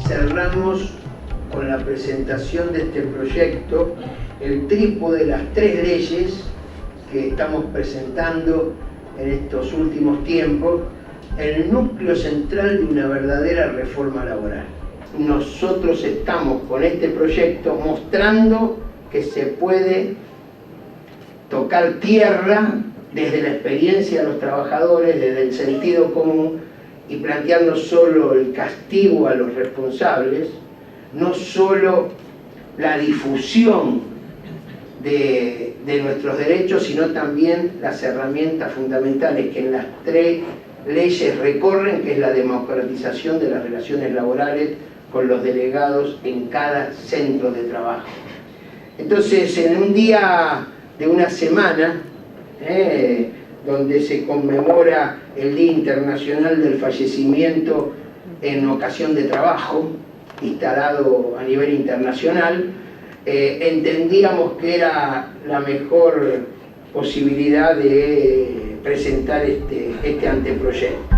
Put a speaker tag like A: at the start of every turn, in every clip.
A: Cerramos con la presentación de este proyecto el trípode de las 3 leyes que estamos presentando en estos últimos tiempos, el núcleo central de una verdadera reforma laboral. Nosotros estamos con este proyecto mostrando que se puede tocar tierra desde la experiencia de los trabajadores, desde el sentido común, y plantear no solo el castigo a los responsables, no solo la difusión de nuestros derechos, sino también las herramientas fundamentales que en las 3 leyes recorren, que es la democratización de las relaciones laborales con los delegados en cada centro de trabajo. Entonces, en un día de una semana, donde se conmemora el Día Internacional del Fallecimiento en ocasión de trabajo, instalado a nivel internacional, entendíamos que era la mejor posibilidad de presentar este anteproyecto.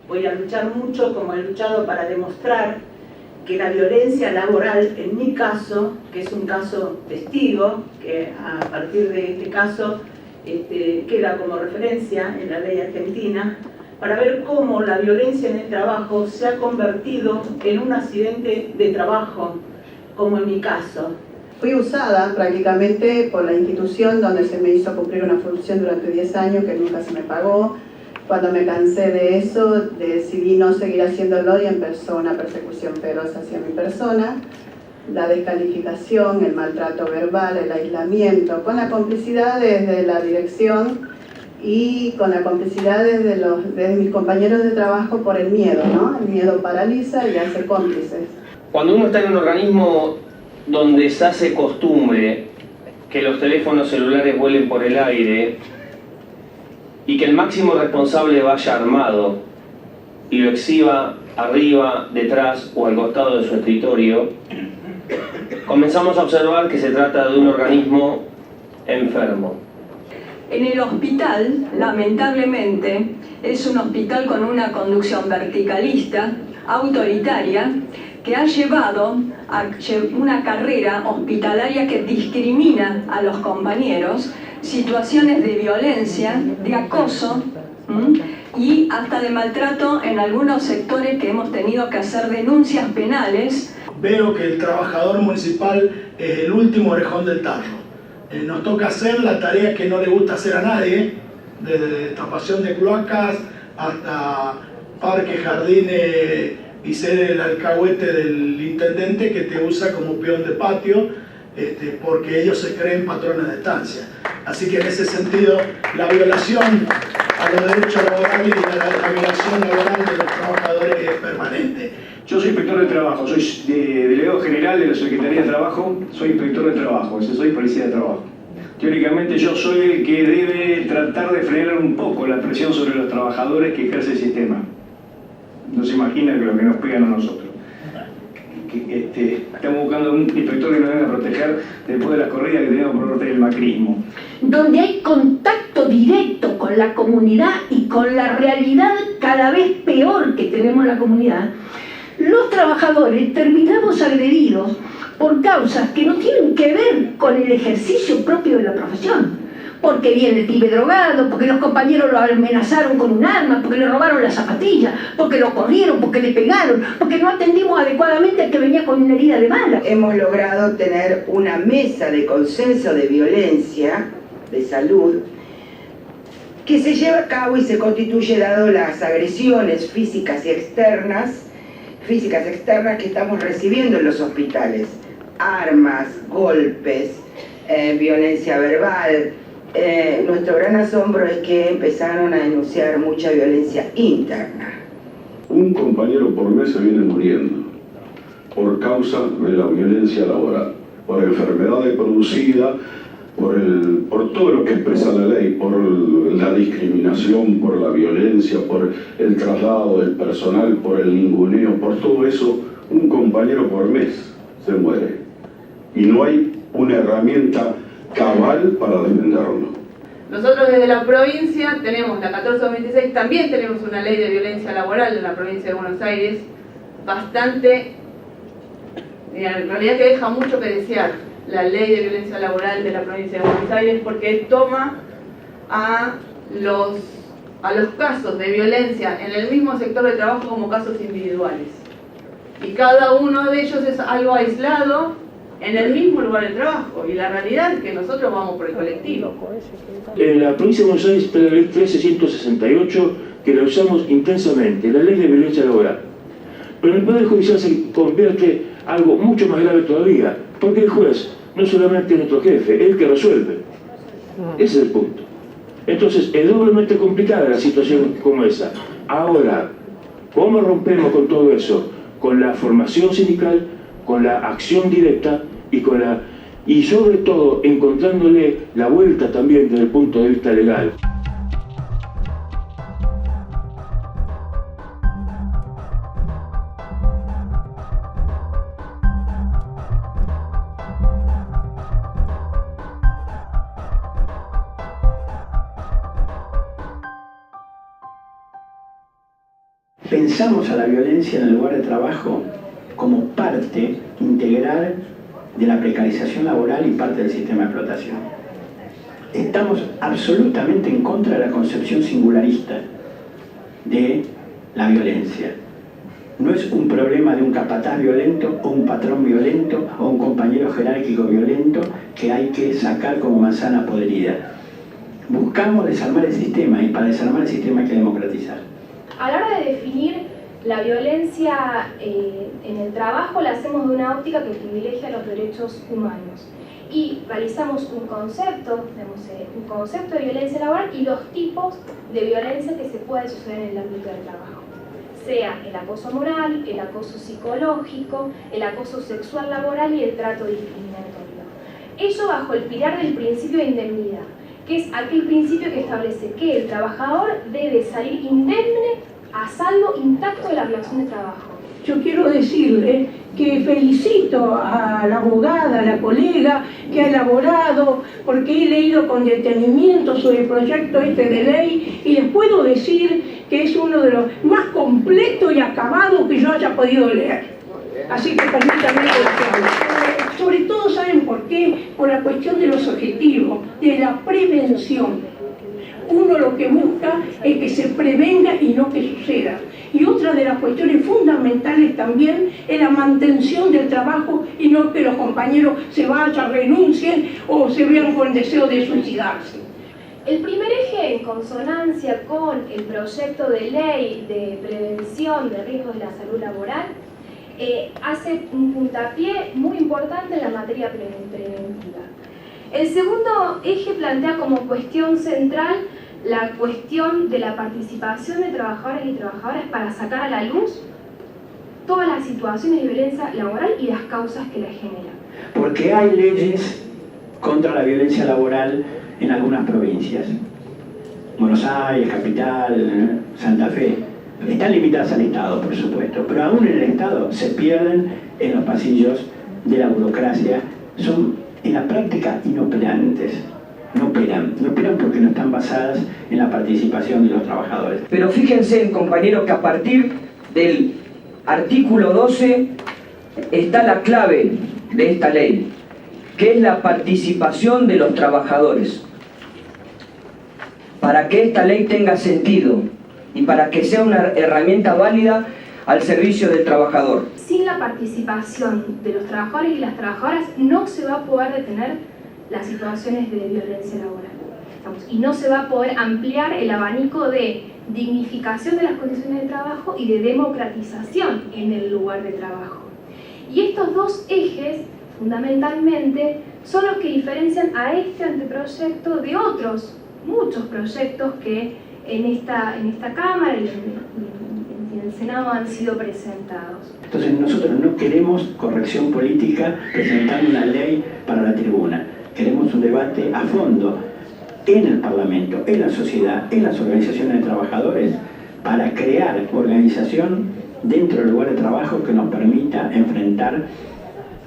B: Voy a luchar mucho, como he luchado, para demostrar que la violencia laboral, en mi caso, que es un caso testigo, que a partir de este caso queda como referencia en la ley argentina, para ver cómo la violencia en el trabajo se ha convertido en un accidente de trabajo, como en mi caso.
C: Fui usada prácticamente por la institución donde se me hizo cumplir una función durante 10 años que nunca se me pagó. Cuando me cansé de eso, decidí no seguir haciéndolo y empezó una persecución feroz hacia mi persona, la descalificación, el maltrato verbal, el aislamiento, con la complicidad desde la dirección y con la complicidad desde mis compañeros de trabajo por el miedo, ¿no? El miedo paraliza y hace cómplices.
D: Cuando uno está en un organismo donde se hace costumbre que los teléfonos celulares vuelen por el aire y que el máximo responsable vaya armado y lo exhiba arriba, detrás o al costado de su escritorio, comenzamos a observar que se trata de un organismo enfermo.
E: En el hospital, lamentablemente, es un hospital con una conducción verticalista, autoritaria, que ha llevado a una carrera hospitalaria que discrimina a los compañeros, situaciones de violencia, de acoso y hasta de maltrato en algunos sectores que hemos tenido que hacer denuncias penales.
F: Veo que el trabajador municipal es el último orejón del tarro. Nos toca hacer la tarea que no le gusta hacer a nadie, desde tapación de cloacas hasta parques, jardines y ser el alcahuete del intendente que te usa como peón de patio, porque ellos se creen patrones de estancia. Así que en ese sentido, la violación a los derechos laborales y la violación laboral de los trabajadores es permanente.
G: Yo soy inspector de trabajo, soy delegado general de la Secretaría de Trabajo, soy inspector de trabajo, soy policía de trabajo. Teóricamente yo soy el que debe tratar de frenar un poco la presión sobre los trabajadores que ejerce el sistema. No se imaginan lo que nos pegan a nosotros. Estamos buscando un inspector que nos venga a proteger después de las corridas que tenemos por parte del macrismo.
H: Donde hay contacto directo con la comunidad y con la realidad cada vez peor que tenemos en la comunidad, los trabajadores terminamos agredidos por causas que no tienen que ver con el ejercicio propio de la profesión. Porque viene el pibe drogado, porque los compañeros lo amenazaron con un arma, porque le robaron las zapatillas, porque lo corrieron, porque le pegaron, porque no atendimos adecuadamente al que venía con una herida de bala.
I: Hemos logrado tener una mesa de consenso de violencia, de salud, que se lleva a cabo y se constituye dado las agresiones físicas y externas que estamos recibiendo en los hospitales. Armas, golpes, violencia verbal. Nuestro gran asombro es que empezaron a denunciar mucha violencia interna.
J: Un compañero por mes se viene muriendo por causa de la violencia laboral, por enfermedades producidas por todo lo que expresa la ley, por la discriminación, por la violencia, por el traslado del personal, por el ninguneo, por todo eso, un compañero por mes se muere. Y no hay una herramienta cabal para defenderlo.
B: Nosotros desde la provincia tenemos la 1426, también tenemos una ley de violencia laboral en la provincia de Buenos Aires, bastante, en realidad que deja mucho que desear la ley de violencia laboral de la provincia de Buenos Aires, porque toma a los casos de violencia en el mismo sector de trabajo como casos individuales. Y cada uno de ellos es algo aislado en el mismo lugar de trabajo, y la realidad es que nosotros vamos por el colectivo.
K: En la provincia de Buenos Aires está la ley 13668, que la usamos intensamente, la ley de violencia laboral. Pero en el Poder Judicial se convierte algo mucho más grave todavía, porque el juez no solamente es nuestro jefe, es el que resuelve. Ese es el punto. Entonces, es doblemente complicada la situación como esa. Ahora, ¿cómo rompemos con todo eso? Con la formación sindical, con la acción directa y sobre todo encontrándole la vuelta también desde el punto de vista legal.
A: Pensamos a la violencia en el lugar de trabajo como parte integral de la precarización laboral y parte del sistema de explotación. Estamos absolutamente en contra de la concepción singularista de la violencia. No es un problema de un capataz violento o un patrón violento o un compañero jerárquico violento que hay que sacar como manzana podrida. Buscamos desarmar el sistema, y para desarmar el sistema hay que democratizar.
L: A la hora de definir la violencia en el trabajo, la hacemos de una óptica que privilegia los derechos humanos. Y realizamos un concepto de violencia laboral y los tipos de violencia que se puede suceder en el ámbito del trabajo. Sea el acoso moral, el acoso psicológico, el acoso sexual laboral y el trato discriminatorio. Ello bajo el pilar del principio de indemnidad, que es aquel principio que establece que el trabajador debe salir indemne, a salvo, intacto de la relación de trabajo.
H: Yo quiero decirle que felicito a la abogada, a la colega que ha elaborado, porque he leído con detenimiento sobre el proyecto de ley y les puedo decir que es uno de los más completos y acabados que yo haya podido leer. Así que permítanme que sobre todo, ¿saben por qué? Por la cuestión de los objetivos, de la prevención. Uno lo que busca es que se prevenga y no que suceda. Y otra de las cuestiones fundamentales también es la mantención del trabajo y no que los compañeros se vayan, renuncien o se vean con deseo de suicidarse.
L: El primer eje, en consonancia con el proyecto de ley de prevención de riesgos de la salud laboral, hace un puntapié muy importante en la materia preventiva. El segundo eje plantea como cuestión central la cuestión de la participación de trabajadores y trabajadoras para sacar a la luz todas las situaciones de violencia laboral y las causas que la generan.
A: Porque hay leyes contra la violencia laboral en algunas provincias. Buenos Aires, Capital, Santa Fe. Están limitadas al Estado, por supuesto, pero aún en el Estado se pierden en los pasillos de la burocracia. Son en la práctica inoperantes. No operan porque no están basadas en la participación de los trabajadores.
M: Pero fíjense, compañeros, que a partir del artículo 12 está la clave de esta ley, que es la participación de los trabajadores. Para que esta ley tenga sentido y para que sea una herramienta válida al servicio del trabajador.
L: Sin la participación de los trabajadores y las trabajadoras no se va a poder detener las situaciones de violencia laboral. Y no se va a poder ampliar el abanico de dignificación de las condiciones de trabajo y de democratización en el lugar de trabajo. Y estos dos ejes, fundamentalmente, son los que diferencian a este anteproyecto de otros, muchos proyectos que en esta Cámara y en el Senado han sido presentados.
A: Entonces nosotros no queremos corrección política presentando una ley para la tribuna.
N: Queremos un debate a fondo en el Parlamento, en la sociedad, en las organizaciones de trabajadores, para crear organización dentro del lugar de trabajo que nos permita enfrentar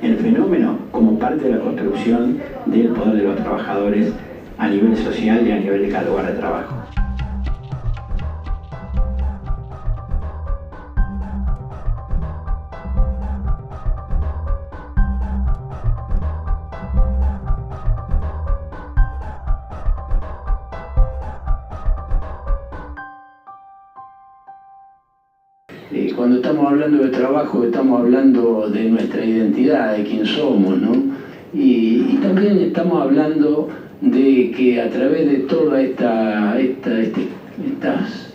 N: el fenómeno como parte de la construcción del poder de los trabajadores a nivel social y a nivel de cada lugar de trabajo.
O: Cuando estamos hablando de trabajo, estamos hablando de nuestra identidad, de quién somos, ¿no? Y también estamos hablando de que a través de toda estas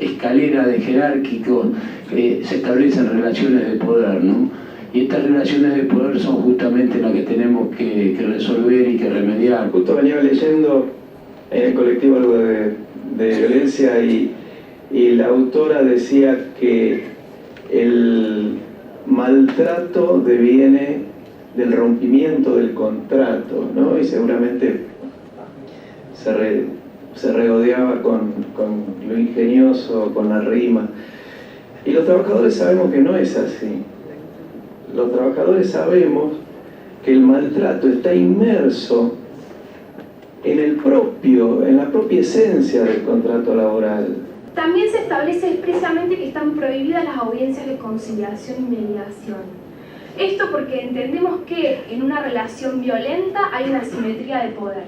O: escaleras de jerárquicos se establecen relaciones de poder, ¿no? Y estas relaciones de poder son justamente las que tenemos que resolver y que remediar.
P: Justo venía leyendo en el colectivo algo de violencia y la autora decía que el maltrato deviene del rompimiento del contrato, ¿no? Y seguramente se regodeaba con lo ingenioso, con la rima. Y los trabajadores sabemos que no es así. Los trabajadores sabemos que el maltrato está inmerso en la propia esencia del contrato laboral.
L: También se establece expresamente que están prohibidas las audiencias de conciliación y mediación. Esto porque entendemos que en una relación violenta hay una asimetría de poder.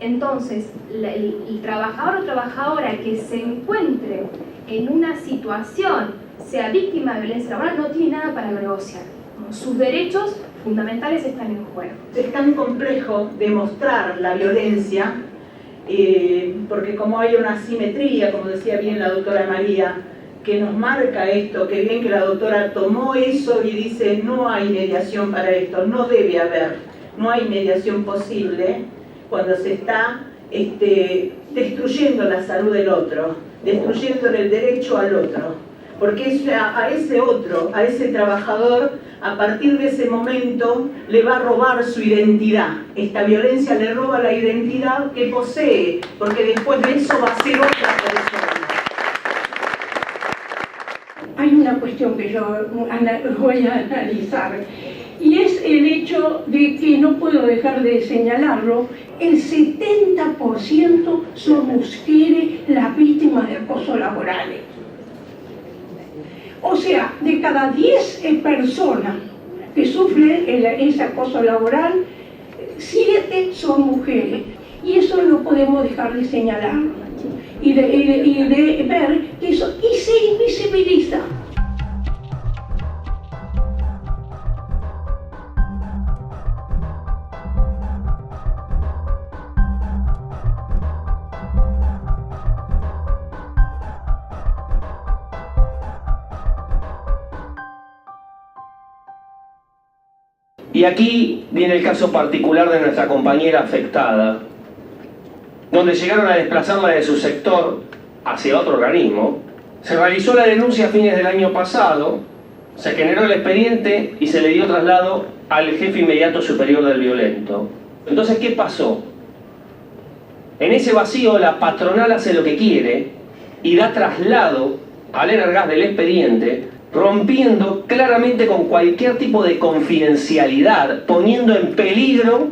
L: Entonces, el trabajador o trabajadora que se encuentre en una situación, sea víctima de violencia laboral, no tiene nada para negociar. Sus derechos fundamentales están en juego.
B: Es tan complejo demostrar la violencia porque como hay una asimetría, como decía bien la doctora María, que nos marca esto, que bien que la doctora tomó eso y dice no hay mediación para esto, no debe haber, no hay mediación posible cuando se está destruyendo la salud del otro, destruyendo el derecho al otro, porque a ese otro, a ese trabajador, a partir de ese momento le va a robar su identidad. Esta violencia le roba la identidad que posee, porque después de eso va a ser otra persona.
H: Hay una cuestión que yo voy a analizar, y es el hecho de que no puedo dejar de señalarlo, el 70% son mujeres las víctimas de acoso laboral. O sea, de cada 10 personas que sufren ese acoso laboral, 7 son mujeres. Y eso no podemos dejar de señalarlo y de ver que eso y se invisibiliza.
D: Y aquí viene el caso particular de nuestra compañera afectada, donde llegaron a desplazarla de su sector hacia otro organismo. Se realizó la denuncia a fines del año pasado, se generó el expediente y se le dio traslado al jefe inmediato superior del violento. Entonces, ¿qué pasó? En ese vacío la patronal hace lo que quiere y da traslado al Energas del expediente, rompiendo claramente con cualquier tipo de confidencialidad, poniendo en peligro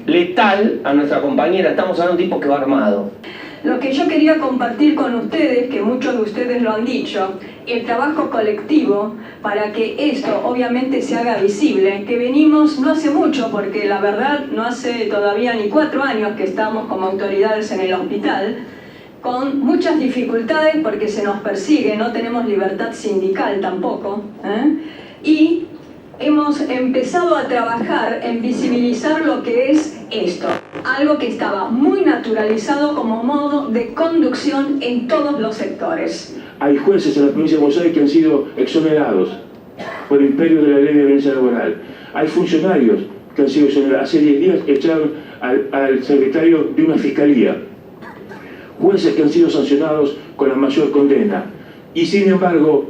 D: letal a nuestra compañera. Estamos hablando de un tipo que va armado.
E: Lo que yo quería compartir con ustedes, que muchos de ustedes lo han dicho, el trabajo colectivo para que esto obviamente se haga visible, que venimos no hace mucho, porque la verdad no hace todavía ni 4 años que estamos como autoridades en el hospital, con muchas dificultades porque se nos persigue, no tenemos libertad sindical tampoco, y hemos empezado a trabajar en visibilizar lo que es esto, algo que estaba muy naturalizado como modo de conducción en todos los sectores.
K: Hay jueces en la provincia de Buenos Aires que han sido exonerados por el imperio de la ley de violencia laboral. Hay funcionarios que han sido exonerados. Hace 10 días echaron al secretario de una fiscalía. Jueces que han sido sancionados con la mayor condena. Y sin embargo,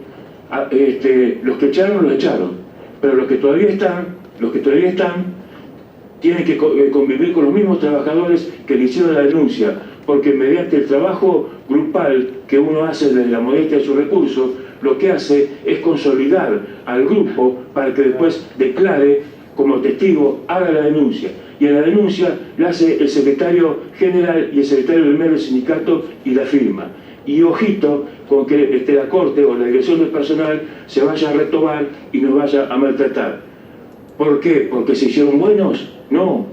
K: los que echaron, los echaron. Pero los que todavía están tiene que convivir con los mismos trabajadores que le hicieron la denuncia, porque mediante el trabajo grupal que uno hace desde la modestia de sus recursos, lo que hace es consolidar al grupo para que después declare como testigo, haga la denuncia. Y a la denuncia la hace el secretario general y el secretario del medio del sindicato y la firma. Y ojito con que la corte o la dirección del personal se vaya a retomar y nos vaya a maltratar. ¿Por qué? ¿Porque se hicieron buenos? No,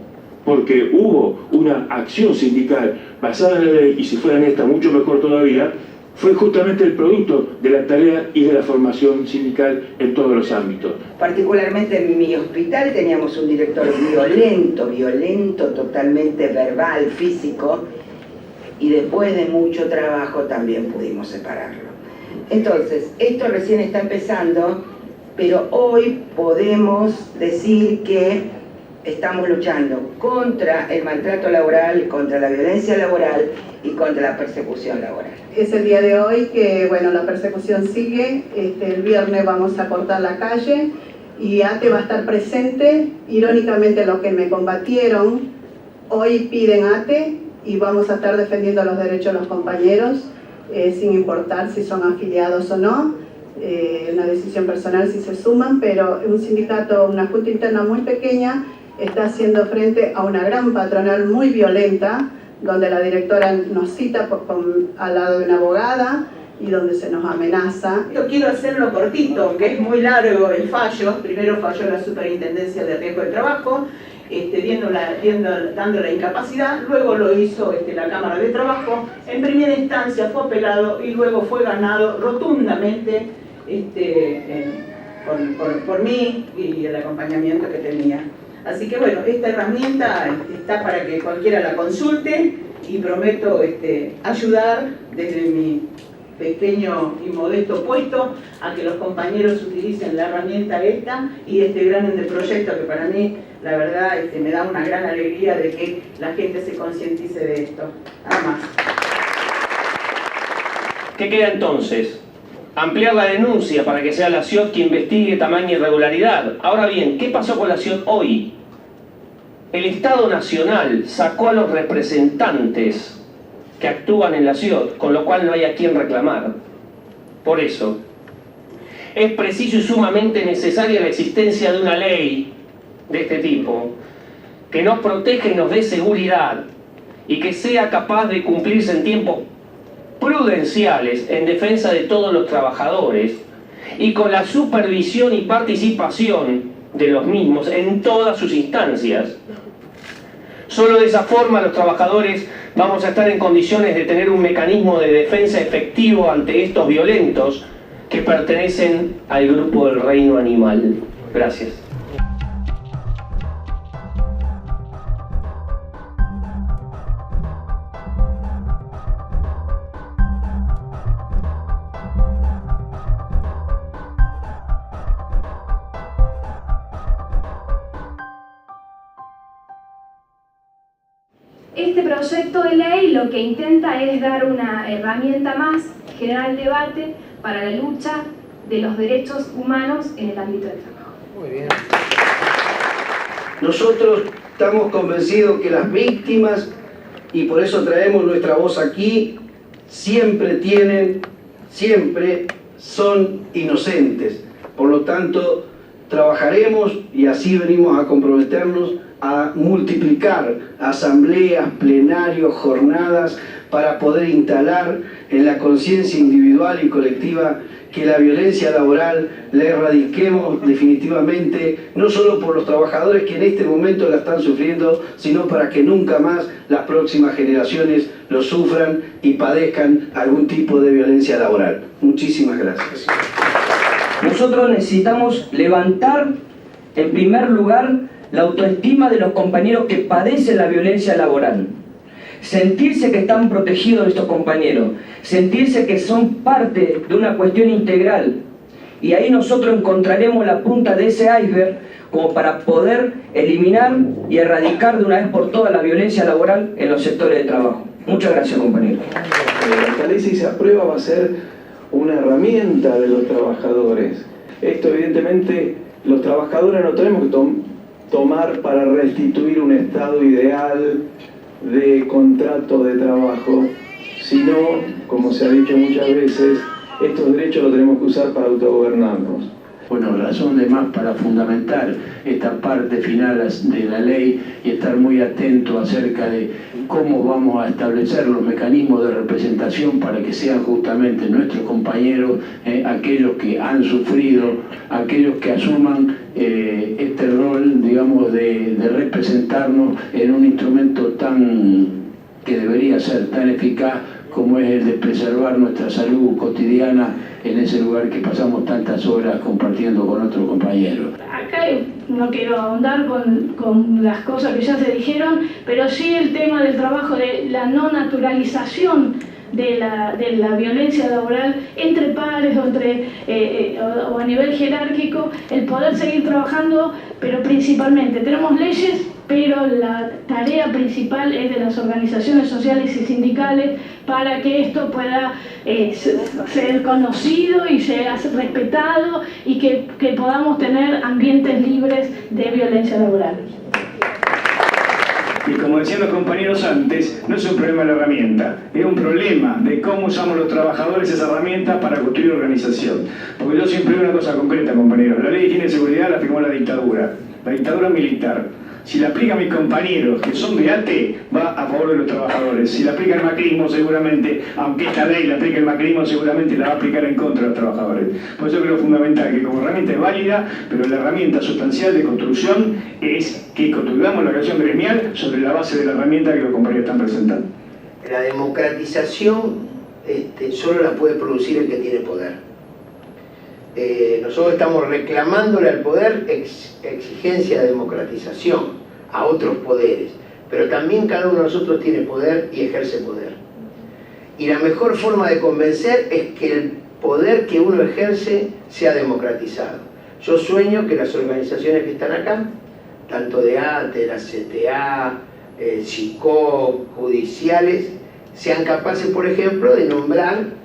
K: porque hubo una acción sindical basada en la ley, y si fuera en esta mucho mejor todavía, fue justamente el producto de la tarea y de la formación sindical en todos los ámbitos.
I: Particularmente en mi hospital teníamos un director violento, totalmente verbal, físico, y después de mucho trabajo también pudimos separarlo. Entonces, esto recién está empezando, pero hoy podemos decir que estamos luchando contra el maltrato laboral, contra la violencia laboral y contra la persecución laboral.
C: Es el día de hoy que, bueno, la persecución sigue. El viernes vamos a cortar la calle y ATE va a estar presente. Irónicamente, los que me combatieron hoy piden ATE y vamos a estar defendiendo los derechos de los compañeros, sin importar si son afiliados o no. Una decisión personal si se suman, pero un sindicato, una junta interna muy pequeña, está haciendo frente a una gran patronal muy violenta, donde la directora nos cita al lado de una abogada y donde se nos amenaza.
B: Yo quiero hacerlo cortito, aunque es muy largo el fallo. Primero falló la Superintendencia de Riesgo de Trabajo, dando la incapacidad. Luego lo hizo la Cámara de Trabajo. En primera instancia fue apelado y luego fue ganado rotundamente por mí y el acompañamiento que tenía. Así que bueno, esta herramienta está para que cualquiera la consulte y prometo ayudar desde mi pequeño y modesto puesto a que los compañeros utilicen la herramienta esta y este gran proyecto que para mí, la verdad, me da una gran alegría de que la gente se concientice de esto. Nada más.
D: ¿Qué queda entonces? Ampliar la denuncia para que sea la CIOT que investigue tamaña irregularidad. Ahora bien, ¿qué pasó con la CIOT hoy? El Estado Nacional sacó a los representantes que actúan en la CIOT, con lo cual no hay a quien reclamar. Por eso, es preciso y sumamente necesaria la existencia de una ley de este tipo, que nos proteja y nos dé seguridad, y que sea capaz de cumplirse en tiempos prudenciales en defensa de todos los trabajadores y con la supervisión y participación de los mismos en todas sus instancias. Solo de esa forma los trabajadores vamos a estar en condiciones de tener un mecanismo de defensa efectivo ante estos violentos que pertenecen al grupo del reino animal. Gracias.
L: Este proyecto de ley lo que intenta es dar una herramienta más, generar el debate para la lucha de los derechos humanos en el ámbito del trabajo.
A: Muy bien. Nosotros estamos convencidos que las víctimas, y por eso traemos nuestra voz aquí, siempre son inocentes. Por lo tanto, trabajaremos, y así venimos a comprometernos, a multiplicar asambleas, plenarios, jornadas, para poder instalar en la conciencia individual y colectiva que la violencia laboral la erradiquemos definitivamente, no solo por los trabajadores que en este momento la están sufriendo, sino para que nunca más las próximas generaciones lo sufran y padezcan algún tipo de violencia laboral. Muchísimas gracias.
M: Nosotros necesitamos levantar, en primer lugar, la autoestima de los compañeros que padecen la violencia laboral. Sentirse que están protegidos estos compañeros, sentirse que son parte de una cuestión integral. Y ahí nosotros encontraremos la punta de ese iceberg como para poder eliminar y erradicar de una vez por todas la violencia laboral en los sectores de trabajo. Muchas gracias, compañeros.
P: Esta ley, si se aprueba, va a ser una herramienta de los trabajadores. Esto, evidentemente, los trabajadores no tenemos que tomar para restituir un estado ideal de contrato de trabajo, sino, como se ha dicho muchas veces, estos derechos los tenemos que usar para autogobernarnos.
O: Bueno, razón de más para fundamentar esta parte final de la ley y estar muy atento acerca de cómo vamos a establecer los mecanismos de representación para que sean justamente nuestros compañeros, aquellos que han sufrido, aquellos que asuman este rol, digamos, de representarnos en un instrumento que debería ser tan eficaz como es el de preservar nuestra salud cotidiana en ese lugar que pasamos tantas horas compartiendo con otros compañeros.
Q: Acá no quiero ahondar con las cosas que ya se dijeron, pero sí el tema del trabajo, de la no naturalización de la violencia laboral entre pares o a nivel jerárquico, el poder seguir trabajando, pero principalmente tenemos leyes, pero la tarea principal es de las organizaciones sociales y sindicales para que esto pueda ser conocido y sea respetado y que podamos tener ambientes libres de violencia laboral.
G: Y como decían los compañeros antes, no es un problema de la herramienta, es un problema de cómo usamos los trabajadores esa herramienta para construir organización. Porque yo siempre digo una cosa concreta, compañeros, la ley de higiene y seguridad la firmó la dictadura militar. Si la aplican mis compañeros, que son de ATE, va a favor de los trabajadores. Si la aplica el macrismo, seguramente, aunque esta ley la aplique el macrismo, seguramente la va a aplicar en contra de los trabajadores. Por eso creo fundamental que como herramienta es válida, pero la herramienta sustancial de construcción es que construyamos la relación gremial sobre la base de la herramienta que los compañeros están presentando.
A: La democratización solo la puede producir el que tiene poder. Nosotros estamos reclamándole al poder exigencia de democratización a otros poderes, pero también cada uno de nosotros tiene poder y ejerce poder. Y la mejor forma de convencer es que el poder que uno ejerce sea democratizado. Yo sueño que las organizaciones que están acá, tanto de ATE, la CTA, SICOP, judiciales, sean capaces, por ejemplo, de nombrar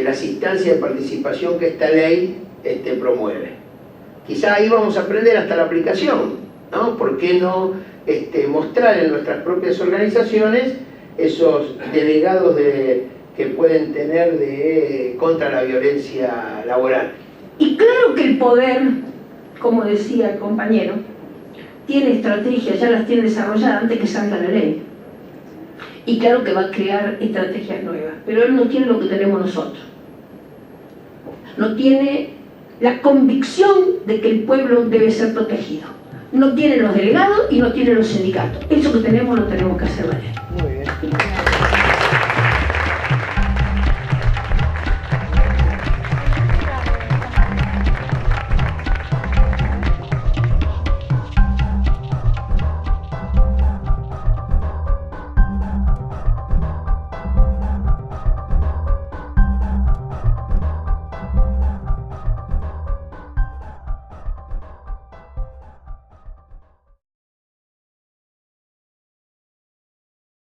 A: las instancias de participación que esta ley promueve. Quizá ahí vamos a aprender hasta la aplicación, ¿no? ¿Por qué no mostrar en nuestras propias organizaciones esos delegados que pueden tener contra la violencia laboral?
H: Y claro que el poder, como decía el compañero, tiene estrategias, ya las tiene desarrolladas antes que salga la ley. Y claro que va a crear estrategias nuevas, pero él no tiene lo que tenemos nosotros. No tiene la convicción de que el pueblo debe ser protegido. No tiene los delegados y no tiene los sindicatos. Eso que tenemos lo tenemos que hacer.